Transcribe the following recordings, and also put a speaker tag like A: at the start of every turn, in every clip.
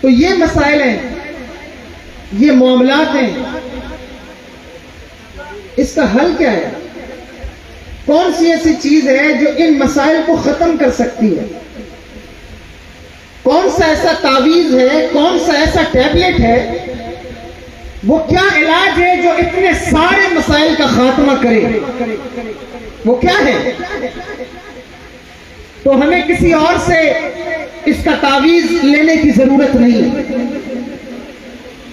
A: تو یہ مسائل ہیں، یہ معاملات ہیں، اس کا حل کیا ہے؟ کون سی ایسی چیز ہے جو ان مسائل کو ختم کر سکتی ہے؟ کون سا ایسا تعویذ ہے، کون سا ایسا ٹیبلٹ ہے، وہ کیا علاج ہے جو اتنے سارے مسائل کا خاتمہ کرے؟ وہ کیا ہے؟ تو ہمیں کسی اور سے اس کا تعویذ لینے کی ضرورت نہیں ہے،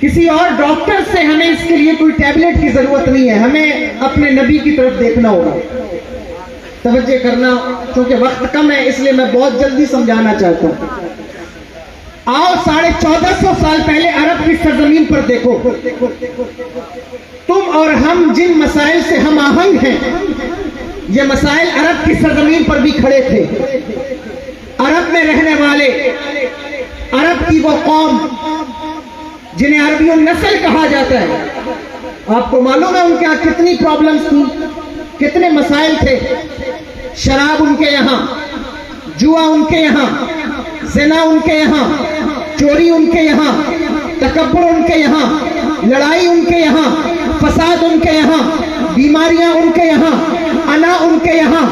A: کسی اور ڈاکٹر سے ہمیں اس کے لیے کوئی ٹیبلٹ کی ضرورت نہیں ہے، ہمیں اپنے نبی کی طرف دیکھنا ہوگا۔ توجہ کرنا، چونکہ وقت کم ہے اس لیے میں بہت جلدی سمجھانا چاہتا ہوں۔ آؤ 1450 سال پہلے عرب کی سرزمین پر دیکھو، تم اور ہم جن مسائل سے ہم آہنگ ہیں، یہ مسائل عرب کی سرزمین پر بھی کھڑے تھے۔ عرب میں رہنے والے، عرب کی وہ قوم جنہیں عربیوں نسل کہا جاتا ہے، آپ کو معلوم ہے ان کے یہاں کتنی پرابلمز تھی، کتنے مسائل تھے۔ شراب ان کے یہاں، جوا ان کے یہاں، زنا ان کے یہاں، چوری ان کے یہاں، تکبر ان کے یہاں، لڑائی ان کے یہاں، فساد ان کے یہاں، بیماریاں ان کے یہاں، انا ان کے یہاں۔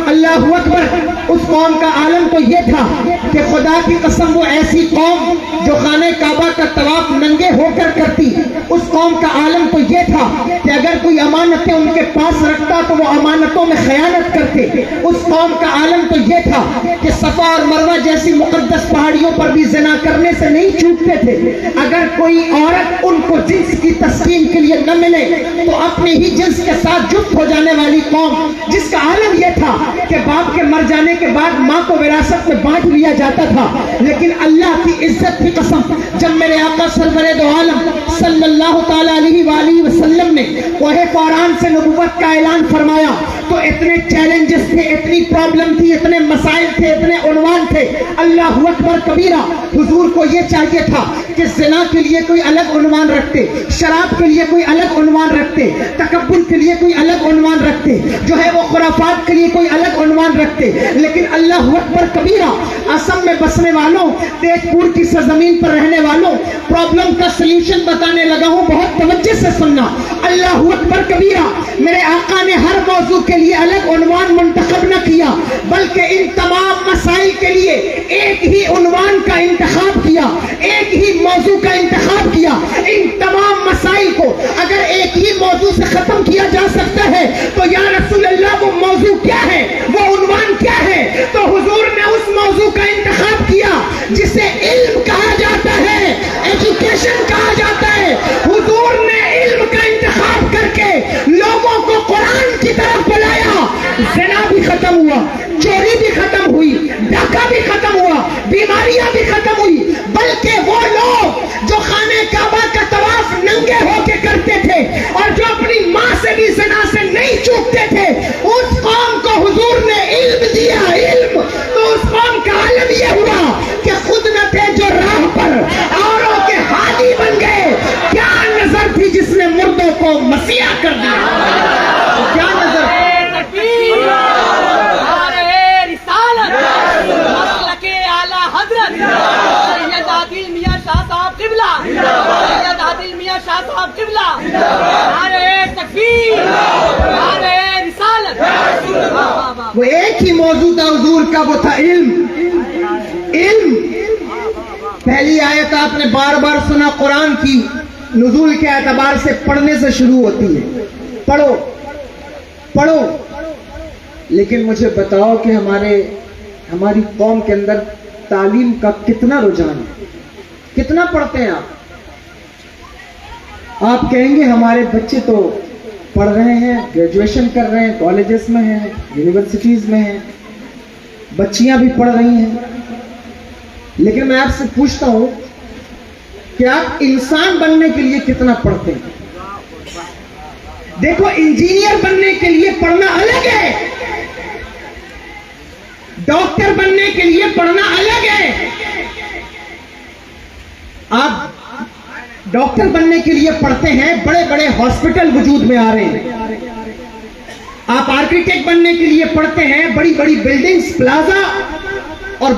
A: اللہ اکبر! اس قوم کا عالم تو یہ تھا کہ خدا کی قسم وہ ایسی قوم جو خانہ کعبہ کا طواف ننگے ہو کر کرتی، اس قوم کا عالم تو یہ تھا کہ اگر کوئی امانتیں ان کے پاس رکھتا تو وہ امانتوں میں خیانت کرتے۔ اس قوم کا عالم تو یہ تھا کہ صفا اور مروہ جیسی مقدس پہاڑیوں پر بھی زنا کرنے سے نہیں چوکتے تھے۔ اگر کوئی عورت ان کو جنس کی تسکین کے لیے نہ ملے تو اپنے ہی جنس کے ساتھ جفت ہو جانے والی قوم، جس کا عالم یہ تھا کہ باپ کے مر جانے کے بعد ماں کو وراثت میں بانٹ لیا جاتا تھا۔ لیکن اللہ کی عزت کی قسم، جب میرے آقا سرور دو عالم صلی اللہ تعالی علیہ وآلہ وسلم نے کوہ فاران سے نبوت کا اعلان فرمایا تو اتنے چیلنجز تھے، اتنی پرابلم تھی، اتنے مسائل تھے، اتنے عنوان تھے۔ اللہ اکبر کبیرہ! حضور کو یہ چاہیے تھا کہ زنا کے لیے کوئی الگ عنوان رکھتے، شراب کے لیے کوئی الگ عنوان رکھتے، تکبر کے لیے کوئی الگ عنوان رکھتے، جو ہے وہ خرافات کے لیے کوئی الگ عنوان رکھتے۔ لیکن اللہ اکبر کبیرہ! آسم میں بسنے والوں، تیج پور کی سرزمین پر رہنے والوں، پرابلم کا سلوشن بتانے لگا ہوں، بہت توجہ سے سننا۔ اللہ اکبر کبیرہ! میرے آقا نے ہر موضوع کے لیے الگ عنوان منتخب نہ کیا، بلکہ ان تمام مسائل کے لیے ایک ہی عنوان کا انتخاب کیا، ایک ہی موضوع کا انتخاب کیا۔ ان تمام مسائل کو اگر ایک ہی موضوع سے ختم کیا جا سکتا ہے تو یا رسول اللہ وہ موضوع کیا ہے، وہ عنوان کیا ہے؟ تو حضور نے اس موضوع کا انتخاب کیا جسے علم کہا جاتا ہے، ایجوکیشن کہا جاتا ہے۔ حضور نے علم کا انتخاب کر کے لوگوں کو قرآن کی طرف بلایا۔ زنا بھی ختم ہوا، چوری بھی ختم ہوئی، ڈاکہ بھی ختم ہوا، بیماریاں بھی ختم ہوئی، بلکہ وہ لوگ جو خانہ کعبہ کا طواف ننگے ہو کے کرتے تھے اور جو اپنی ماں سے بھی زنا سے نہیں چوکتے تھے، اس قوم کو حضور نے علم دیا، علم۔ تو اس قوم کا عالم یہ ہوا کہ خود نہ تھے جو راہ پر اوروں کے ہادی بن گئے۔ کیا نظر تھی جس نے مردوں کو مسیح کر دیا؟ کیا نظر؟ وہ ایک ہی موضوع تھا حضور کا، وہ تھا علم۔ علم۔ پہلی آیت آپ نے بار بار سنا، قرآن کی نزول کے اعتبار سے پڑھنے سے شروع ہوتی ہے، پڑھو پڑھو۔ لیکن مجھے بتاؤ کہ ہماری قوم کے اندر تعلیم کا کتنا رجحان ہے؟ کتنا پڑھتے ہیں آپ کہیں گے ہمارے بچے تو پڑھ رہے ہیں، گریجویشن کر رہے ہیں، کالجز میں ہیں، یونیورسٹیز میں ہیں، بچیاں بھی پڑھ رہی ہیں۔ لیکن میں آپ سے پوچھتا ہوں کہ آپ انسان بننے کے لیے کتنا پڑھتے ہیں؟ دیکھو، انجینئر بننے کے لیے پڑھنا الگ ہے، ڈاکٹر بننے کے لیے پڑھنا الگ ہے۔ آپ ڈاکٹر بننے کے لیے پڑھتے ہیں، بڑے بڑے ہاسپٹل وجود میں آ رہے ہیں۔ آپ آرکیٹیکٹ بننے کے لیے پڑھتے ہیں، بڑی بڑی بلڈنگز، پلازا اور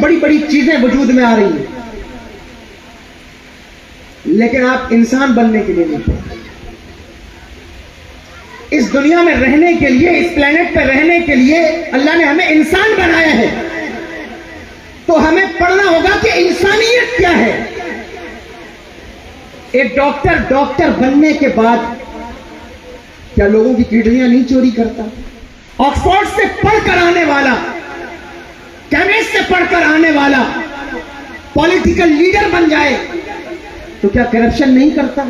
A: بڑی بڑی چیزیں وجود میں آ رہی ہیں۔ لیکن آپ انسان بننے کے لیے نہیں پڑھتے. اس دنیا میں رہنے کے لیے, اس پلانٹ پہ رہنے کے لیے اللہ نے ہمیں انسان بنایا ہے, تو ہمیں پڑھنا ہوگا کہ انسانیت کیا ہے. ایک ڈاکٹر بننے کے بعد کیا لوگوں کی کڈنیاں نہیں چوری کرتا؟ آکسفورڈ سے پڑھ کر آنے والا, کیمسٹ سے پڑھ کر آنے والا پولیٹیکل لیڈر بن جائے تو کیا کرپشن نہیں کرتا؟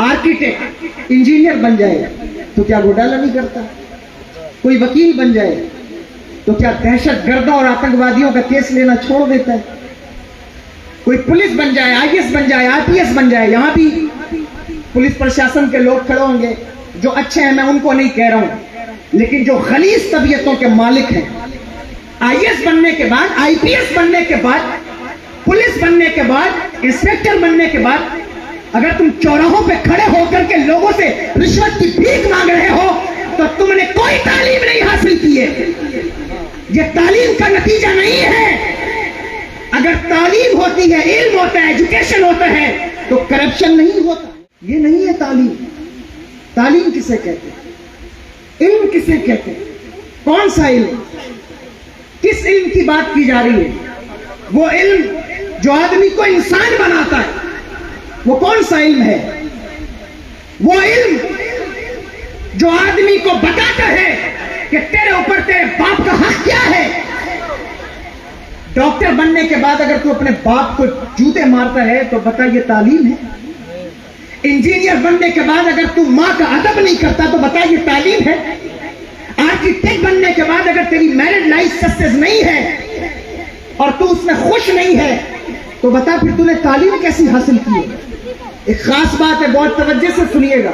A: آرکیٹیکٹ, انجینئر بن جائے تو کیا گھوٹالہ نہیں کرتا؟ کوئی وکیل بن جائے تو کیا دہشت گردوں اور آتنکوادیوں کا کیس لینا چھوڑ دیتا ہے؟ کوئی پولیس بن جائے, آئی ایس بن جائے, آر پی ایس بن جائے, یہاں بھی پولیس پرشاسن کے لوگ کھڑے ہوں گے جو اچھے ہیں, میں ان کو نہیں کہہ رہا ہوں, لیکن جو خلیص طبیعتوں کے مالک ہیں, آئی ایس بننے کے بعد, آئی پی ایس بننے کے بعد, پولیس بننے کے بعد, انسپیکٹر بننے کے بعد, اگر تم چوراہوں پہ کھڑے ہو کر کے لوگوں سے رشوت کی بھیک مانگ رہے ہو تو تم نے کوئی تعلیم نہیں حاصل کی ہے. یہ تعلیم کا نتیجہ نہیں ہے. اگر تعلیم ہوتی ہے, علم ہوتا ہے, ایجوکیشن ہوتا ہے تو کرپشن نہیں ہوتا. یہ نہیں ہے تعلیم. تعلیم کسے کہتے ہیں؟ علم کسے کہتے ہیں؟ کون سا علم؟ کس علم کی بات کی جا رہی ہے؟ وہ علم جو آدمی کو انسان بناتا ہے, وہ کون سا علم ہے؟ وہ علم جو آدمی کو بتاتا ہے کہ تیرے اوپر تیرے باپ کا حق کیا ہے. ڈاکٹر بننے کے بعد اگر تو اپنے باپ کو جوتے مارتا ہے تو بتا یہ تعلیم ہے. انجینئر بننے کے بعد اگر تو ماں کا ادب نہیں کرتا تو بتا یہ تعلیم ہے. آرکیٹیکٹ بننے کے بعد اگر تیری میرڈ لائف سکسیس نہیں ہے اور تو اس میں خوش نہیں ہے تو بتا پھر تو نے تعلیم کیسی حاصل کی ہے. ایک خاص بات ہے, بہت توجہ سے سنیے گا.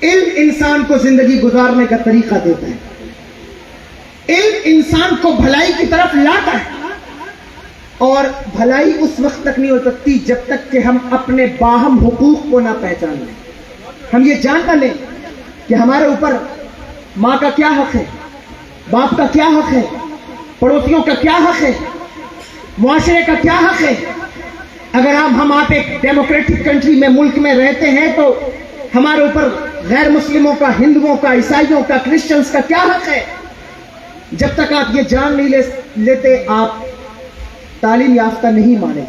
A: علم انسان کو زندگی گزارنے کا طریقہ دیتا ہے. علم انسان کو بھلائی کی طرف لاتا ہے, اور بھلائی اس وقت تک نہیں ہو سکتی جب تک کہ ہم اپنے باہم حقوق کو نہ پہچان لیں. ہم یہ جان نہ لیں کہ ہمارے اوپر ماں کا کیا حق ہے, باپ کا کیا حق ہے, پڑوسیوں کا کیا حق ہے, معاشرے کا کیا حق ہے. اگر ہم آپ ایک ڈیموکریٹک کنٹری میں, ملک میں رہتے ہیں تو ہمارے اوپر غیر مسلموں کا, ہندوؤں کا, عیسائیوں کا, کرسچنز کا کیا حق ہے. جب تک آپ یہ جان نہیں لیتے آپ تعلیم یافتہ نہیں مانیں.